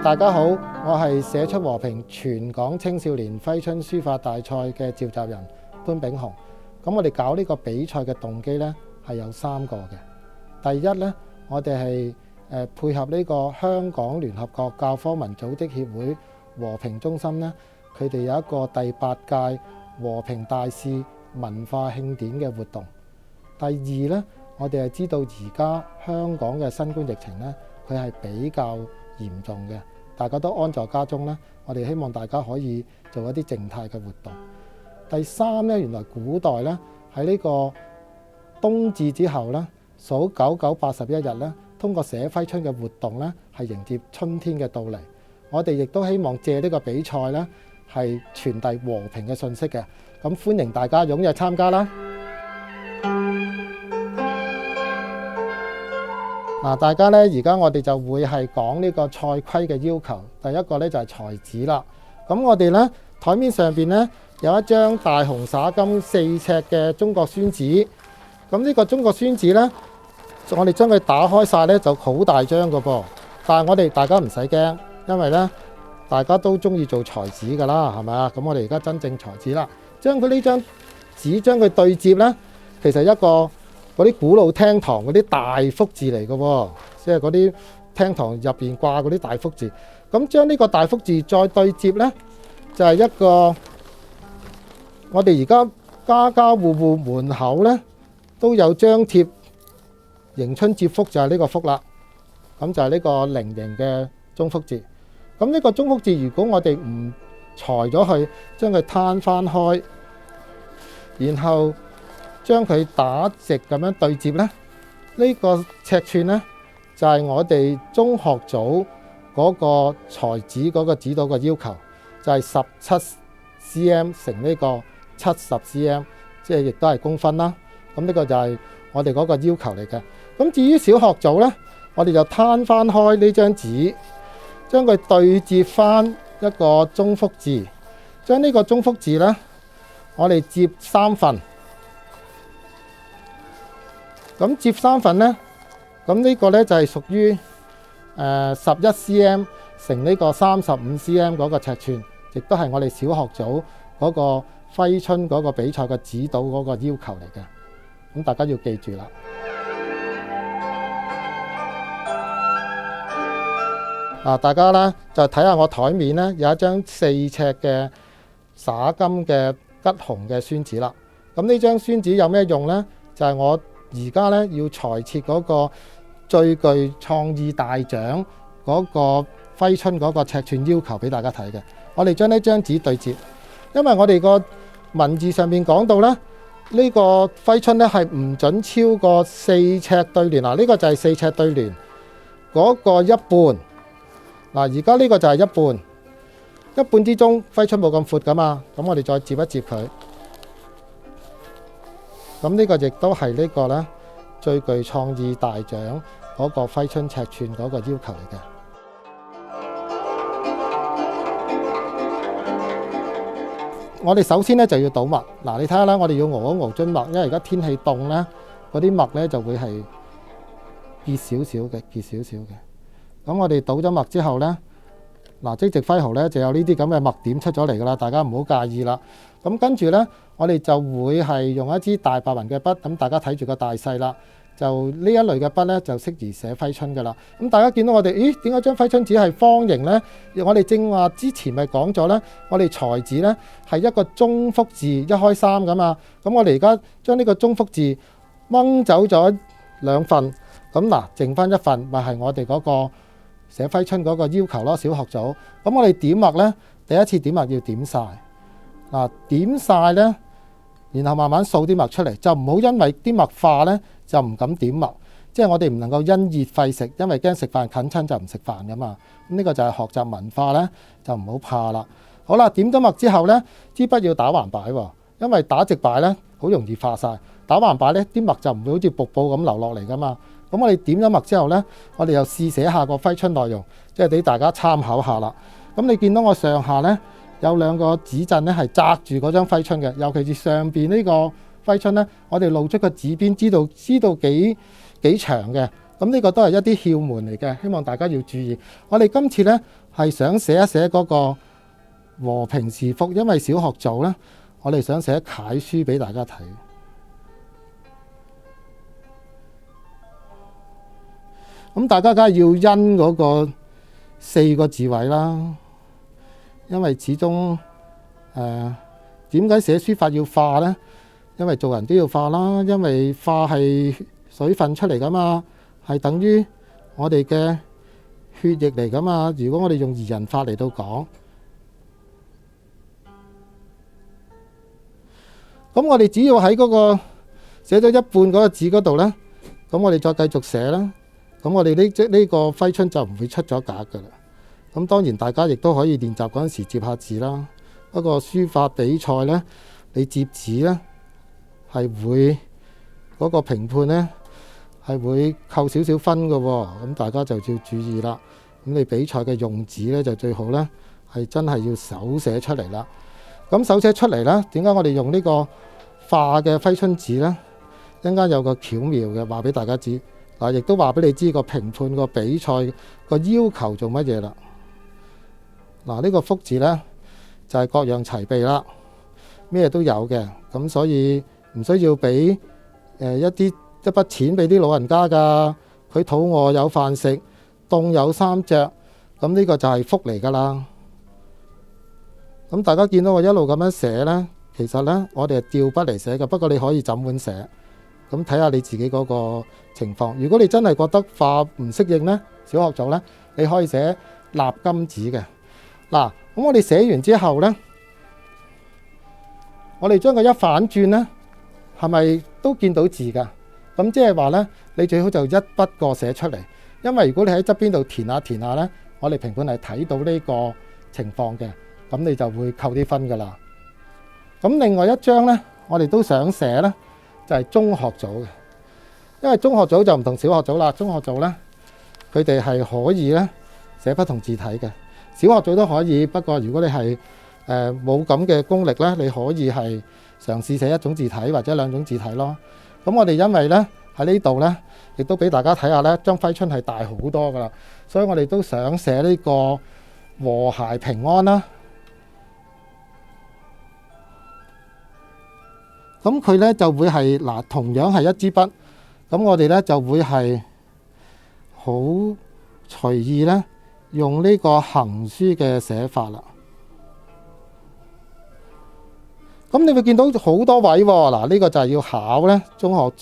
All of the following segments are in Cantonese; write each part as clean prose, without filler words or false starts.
大家好，我係寫出和平全港青少年揮春書法大賽嘅召集人潘炳雄。咁我哋搞呢個比賽嘅動機呢，係有3個嘅。第一呢，我哋係配合呢個香港聯合國教科文組織協會和平中心呢，佢哋有一個第8屆和平大使文化慶典嘅活動。第二呢，我哋係知道而家香港嘅新冠疫情呢，佢係比較嚴重嘅，大家都安在家中呢，我哋希望大家可以做一啲靜態嘅活動。第三呢，原來古代呢，喺呢個冬至之後呢，數9981日呢，通過寫揮春嘅活動呢，係迎接春天嘅到嚟。我哋亦都希望借呢個比賽呢，係傳遞和平嘅信息嘅。咁歡迎大家踴躍參加啦！大家呢，而家我哋就會係講呢個賽規嘅要求。第一個呢，就係裁紙啦。咁我哋呢，台面上邊呢，有一張大紅灑金4尺嘅中國宣紙。咁呢個中國宣紙呢，我哋將佢打開晒呢，就好大張㗎噃。但係大家唔使驚，因為呢，大家都中意做裁紙㗎啦，係咪啊？咁我哋而家真正裁紙啦，將佢呢張紙將佢對接呢，其實一個嗰啲古老廳堂嗰啲大福字嚟嘅喎，即係嗰啲廳堂入邊掛嗰啲大福字。咁將呢個大福字再對接呢，就係一個我哋而家家家戶戶門口呢都有張貼迎春接福，就係呢個福啦。咁就係呢個菱形嘅中福字。咁呢個中福字，如果我哋唔裁咗佢，將佢攤翻開，然後將佢打直咁樣對接呢，呢個尺寸呢，就係我哋中學組嗰個裁紙嗰個指導嘅要求，就係17 cm 乘呢個70 cm， 即係亦都係公分啦。咁呢個就係我哋嗰個要求嚟嘅。咁至於小學組呢，我哋就攤翻開呢張紙，將佢對接翻一個中福字，將呢個中福字呢，我哋摺3份。咁摺3份呢，咁呢個呢就係屬於11 cm 乘呢個35 cm 嗰個尺寸，亦都係我哋小學組嗰個揮春嗰個比賽嘅指導嗰個要求嚟嘅。咁大家要記住啦。大家呢就睇下我台面呢有一張4尺嘅灑金嘅桔紅嘅宣紙啦。咁呢張宣紙有咩用呢？就係我而家呢要裁切嗰個最具創意大獎嗰個揮春嗰個尺寸要求俾大家睇嘅。我哋將呢張紙對接，因為我哋個文字上面講到呢，呢個揮春呢係唔準超過4尺對聯。呢個就係4尺對聯嗰個一半。而家呢個就係一半之中揮春冇咁闊噶嘛，咁我哋再接一接佢。咁呢個亦都係呢個呢最具創意大獎嗰個揮春尺寸嗰個要求嚟嘅。我哋首先呢就要倒墨。你睇下啦，我哋要熬一熬樽墨，因為而家天氣凍呢，嗰啲墨呢就會係結少少嘅。咁我哋倒咗墨之後呢，即席揮毫呢就有呢啲咁嘅墨點出咗嚟噶啦，大家唔好介意啦。咁跟住呢，我哋就會係用一支大白紋嘅筆，咁大家睇住個大細啦。就呢一類嘅筆呢，就適宜寫揮春噶啦。咁大家見到我哋，點解張揮春紙係方形呢？我哋正話之前咪講咗呢，我哋裁紙呢係一個中福字1開3噶嘛。咁我哋而家將呢個中福字掹走咗2份，咁剩翻1份，咪係我哋嗰個寫揮春嗰個要求咯，小學組。咁我哋點墨呢，第一次點墨要點晒，點晒呢，然後慢慢掃啲墨出嚟，就唔好因為啲墨化呢，就唔敢點墨。即係我哋唔能夠因熱廢食，因為驚食飯近親就唔食飯噶嘛。咁呢個就係學習文化呢，就唔好怕啦。好啦，點咗墨之後呢，支筆要打橫擺喎，因為打直擺呢，好容易化晒。打橫擺呢，啲墨就唔會好似瀑布咁流落嚟噶嘛。咁我哋點咗墨之後呢，我哋又試寫下個揮春內容，即係俾大家參考下啦。咁你見到我上下呢，有2個紙鎮呢係紮住嗰張揮春嘅，尤其是上邊呢個揮春呢，我哋露出個紙邊，知道幾長嘅。咁呢個都係一啲竅門嚟嘅，希望大家要注意。我哋今次呢係想寫一寫嗰個和平是福，因為小學組呢，我哋想寫楷書俾大家睇。咁大家梗係要因嗰個4個字位啦，因為始終點解寫書法要化呢？因為做人都要化啦，因為化係水分出嚟噶嘛，係等於我哋嘅血液嚟噶嘛。如果我哋用擬人法嚟到講，咁我哋只要喺嗰個寫咗一半嗰個字嗰度呢，咁我哋再繼續寫啦。咁我哋呢個揮春就唔會出咗格噶啦。咁當然大家亦都可以練習嗰陣時接下字啦。不過書法比賽呢，你接字呢係會嗰個評判呢係會扣少少分㗎喎。咁大家就要注意啦。咁你比賽嘅用字呢，就最好呢係真係要手寫出嚟啦。咁手寫出嚟呢，點解我哋用呢個化嘅揮春紙呢？一陣間有個巧妙嘅話俾大家知。嗱，亦都話俾你知個評判個比賽個要求做乜嘢啦。嗱，呢個福字呢，就係各樣齊備啦，咩都有嘅。咁所以唔需要俾一筆錢俾啲老人家㗎。佢肚餓有飯食，凍有衫着，咁呢個就係福嚟㗎啦。咁大家見到我一路咁樣寫呢，其實呢，我哋係吊筆嚟寫嘅，不過你可以枕碗寫。咁睇下你自己嗰個情況。如果你真係覺得化唔適應呢，小學組呢，你可以寫立金紙嘅。嗱，咁我哋寫完之後呢，我哋將佢一反轉呢，係咪都見到字㗎？咁即係話呢，你最好就一筆過寫出嚟。因為如果你喺側邊度填下呢，我哋評判係睇到呢個情況嘅，咁你就會扣啲分㗎啦。咁另外一張呢，我哋都想寫呢，就係中學組嘅，因為中學組就唔同小學組啦。中學組呢，佢哋係可以呢寫不同字體嘅，小學組都可以。不過如果你係冇咁嘅功力呢，你可以係嘗試寫一種字體或者兩種字體咯。咁我哋因為呢喺呢度呢，亦都俾大家睇下呢張揮春係大好多噶啦，所以我哋都想寫呢個和諧平安啦。咁佢呢就會係嗱，同樣係一支筆，咁我哋呢就會係好隨意呢用呢個行書嘅寫法啦。咁你會見到好多位喎。嗱，呢個就係要考呢中學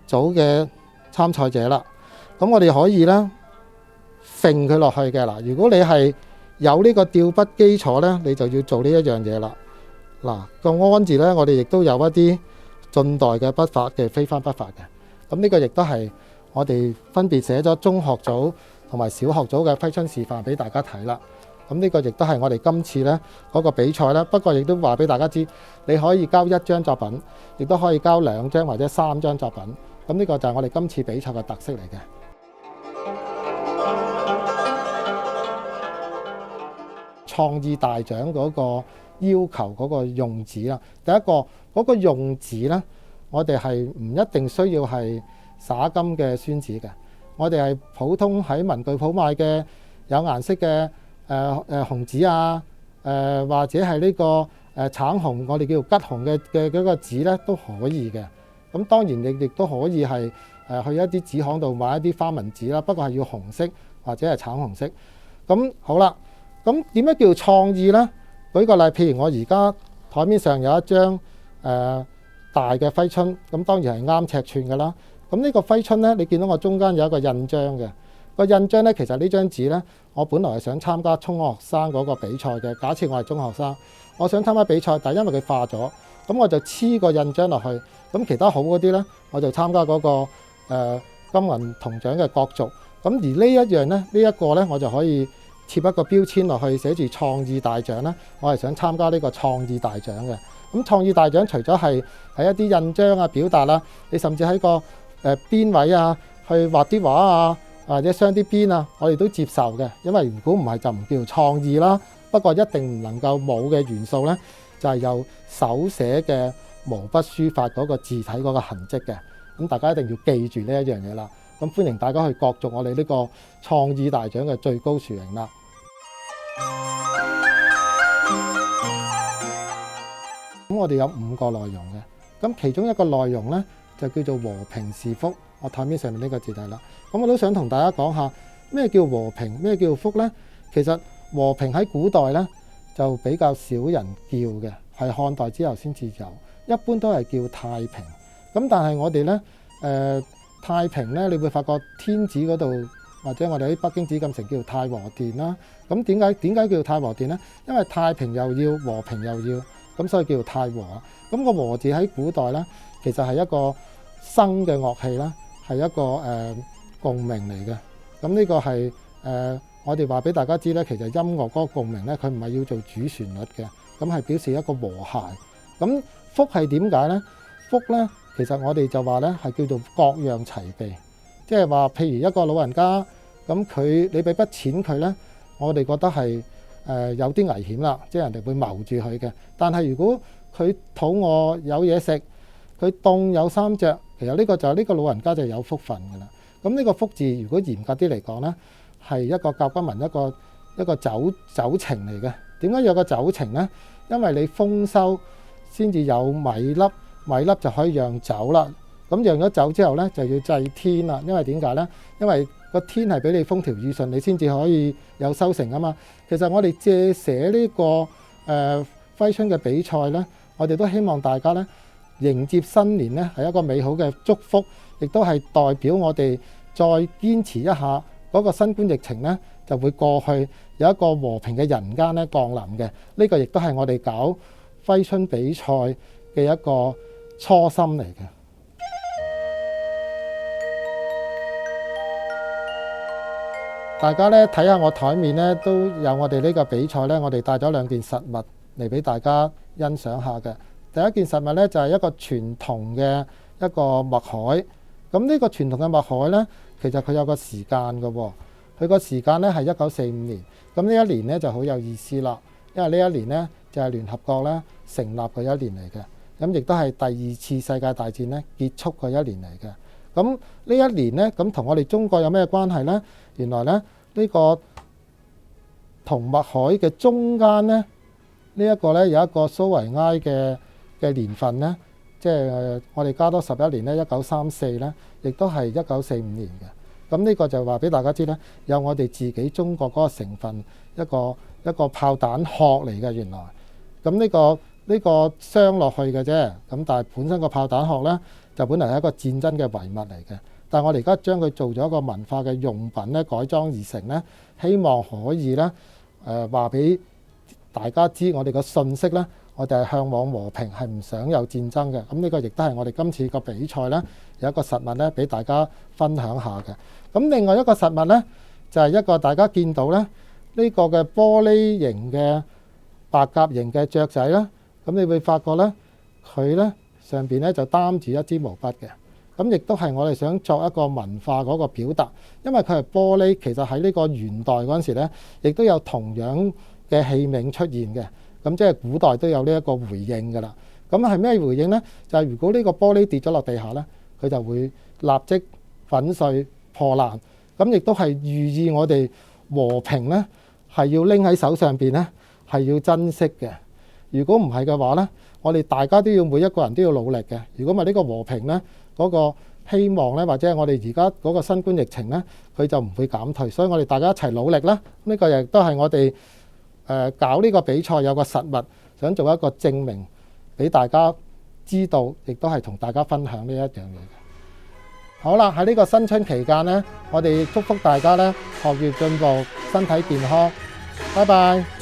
組嘅參賽者啦。咁我哋可以呢揈佢落去嘅。嗱，如果你係有呢個吊筆基礎呢，你就要做呢一樣嘢啦。嗱，個安字呢，我哋亦都有一啲晉代嘅筆法嘅飛帆筆法嘅。咁呢個亦都係我哋分別寫咗中學組同埋小學組嘅揮春示範俾大家睇啦。咁呢個亦都係我哋今次呢嗰個比賽啦。不過亦都話俾大家知，你可以交1張作品，亦都可以交2張或者3張作品。咁呢個就係我哋今次比賽嘅特色嚟嘅。創意大獎嗰個要求嗰個用紙啦，第一個嗰個用紙呢，我哋係唔一定需要係灑金嘅宣紙嘅，我哋係普通喺文具鋪買嘅有顏色嘅紅紙啊，或者係呢個橙紅，我哋叫做桔紅嘅嗰個紙呢都可以嘅。咁當然你亦都可以係去一啲紙行度買一啲花紋紙啦，不過係要紅色或者係橙紅色。咁好啦，咁點樣叫創意呢？舉個例，譬如我而家台面上有一張大嘅揮春，咁當然係啱尺寸㗎啦。咁呢個揮春呢，你見到我中間有一個印章嘅，個印章呢，其實呢張紙呢，我本來係想參加中學生嗰個比賽嘅。假設我係中學生，我想參加比賽，但係因為佢化咗，咁我就黐個印章落去。咁其他好嗰啲呢，我就參加嗰個金銀銅獎嘅角逐。咁而呢一樣呢，呢一個呢，我就可以貼一個標籤落去，寫住創意大獎呢，我係想參加呢個創意大獎嘅。咁創意大獎除咗係喺一啲印章啊表達啦，你甚至喺個邊位啊去畫啲畫啊，或者鑲啲邊啊，我哋都接受嘅。因為如果唔係就唔叫創意啦。不過一定唔能夠冇嘅元素呢，就係有手寫嘅毛筆書法嗰個字體嗰個痕跡嘅。咁大家一定要記住呢一樣嘢啦。咁歡迎大家去角逐我哋呢個創意大獎嘅最高殊榮啦。我哋有5個內容嘅。咁其中一個內容呢，就叫做和平是福。我台面上面呢個字就係啦。咁我都想同大家講下咩叫和平，咩叫福呢？其實和平喺古代呢，就比較少人叫嘅，係漢代之後先至有，一般都係叫太平。咁但係我哋呢，太平呢，你會發覺天子嗰度或者我哋喺北京紫禁城叫太和殿啦。咁點解叫太和殿呢？因為太平又要，和平又要，咁所以叫太和啊。咁個和字喺古代呢，其實係一個笙嘅樂器啦，係一個共鳴嚟嘅。咁呢個係我哋話俾大家知呢，其實音樂嗰個共鳴呢，佢唔係要做主旋律嘅，咁係表示一個和諧。咁福係點解呢？福呢，其實我哋就話呢係叫做各樣齊備，即係話譬如一個老人家，咁你俾筆錢佢呢，我哋覺得係有啲危險啦，即係人哋會謀住佢嘅。但係如果佢肚餓有嘢食，佢凍有衫着，其實呢個就係呢個老人家就有福分㗎啦。咁呢個福字如果嚴格啲嚟講呢，係一個甲骨文一個酒埕嚟嘅。點解有個酒埕呢？因為你豐收先至有米粒，米粒就可以釀酒啦。咁釀咗酒之後呢，就要祭天啦。因為點解呢？因為個天係俾你風調雨順，你先至可以有收成啊嘛。其實我哋借寫呢個揮春嘅比賽呢，我哋都希望大家呢，迎接新年呢係一個美好嘅祝福，亦都係代表我哋再堅持一下嗰個新冠疫情呢就會過去，有一個和平嘅人間呢降臨嘅。呢個亦都係我哋搞揮春比賽嘅一個初心嚟嘅。大家呢睇下我台面呢都有我哋呢個比賽呢，我哋帶咗2件實物嚟俾大家欣賞下嘅。第一件實物呢，就係一個傳統嘅一個墨海。咁呢個傳統嘅墨海呢，其實佢有個時間嘅喎。佢個時間呢係1945年。咁呢一年呢就好有意思啦，因為呢一年呢就係聯合國呢成立嘅一年嚟嘅。咁亦都係第2次世界大戰呢結束嘅一年嚟嘅。咁呢一年呢，咁同我哋中國有咩關係呢？原來呢，呢個銅墨海嘅中間呢，呢一個呢有一個蘇維埃嘅年份呢，即係我哋加多11年呢，1934呢，亦都係1945年嘅。咁呢個就話俾大家知呢，有我哋自己中國嗰個成分，一個炮彈殼嚟嘅原來。咁呢個鑲落去嘅啫。咁但係本身個炮彈殼呢，就本嚟係一個戰爭嘅遺物嚟嘅。但係我哋而家將佢做咗一個文化嘅用品呢，改裝而成呢，希望可以呢話俾大家知我哋個信息呢，我哋係向往和平，係唔想有戰爭嘅。咁呢個亦都係我哋今次個比賽呢，有一個實物呢俾大家分享下嘅。咁另外一個實物呢，就係一個大家見到呢，呢個嘅玻璃型嘅白鴿型嘅雀仔啦。咁你會發覺呢，佢呢上邊呢就擔住一支毛筆嘅。咁亦都係我哋想作一個文化嗰個表達，因為佢係玻璃，其實喺呢個元代嗰陣時呢，亦都有同樣嘅器皿出現嘅。咁即係古代都有呢一個回應㗎啦。咁係咩回應呢？就係如果呢個玻璃跌咗落地下呢，佢就會立即粉碎破爛。咁亦都係寓意我哋和平呢係要拎喺手上邊呢，係要珍惜嘅。如果唔係嘅話呢，我哋大家都要每一個人都要努力嘅。如果唔係呢個和平呢，嗰個希望呢，或者係我哋而家嗰個新冠疫情呢，佢就唔會減退。所以我哋大家一齊努力啦。呢個亦都係我哋搞呢個比賽有個實物，想做一個證明俾大家知道，亦都係同大家分享呢一樣嘢。好啦，喺呢個新春期間呢，我哋祝福大家呢學業進步，身體健康。拜拜。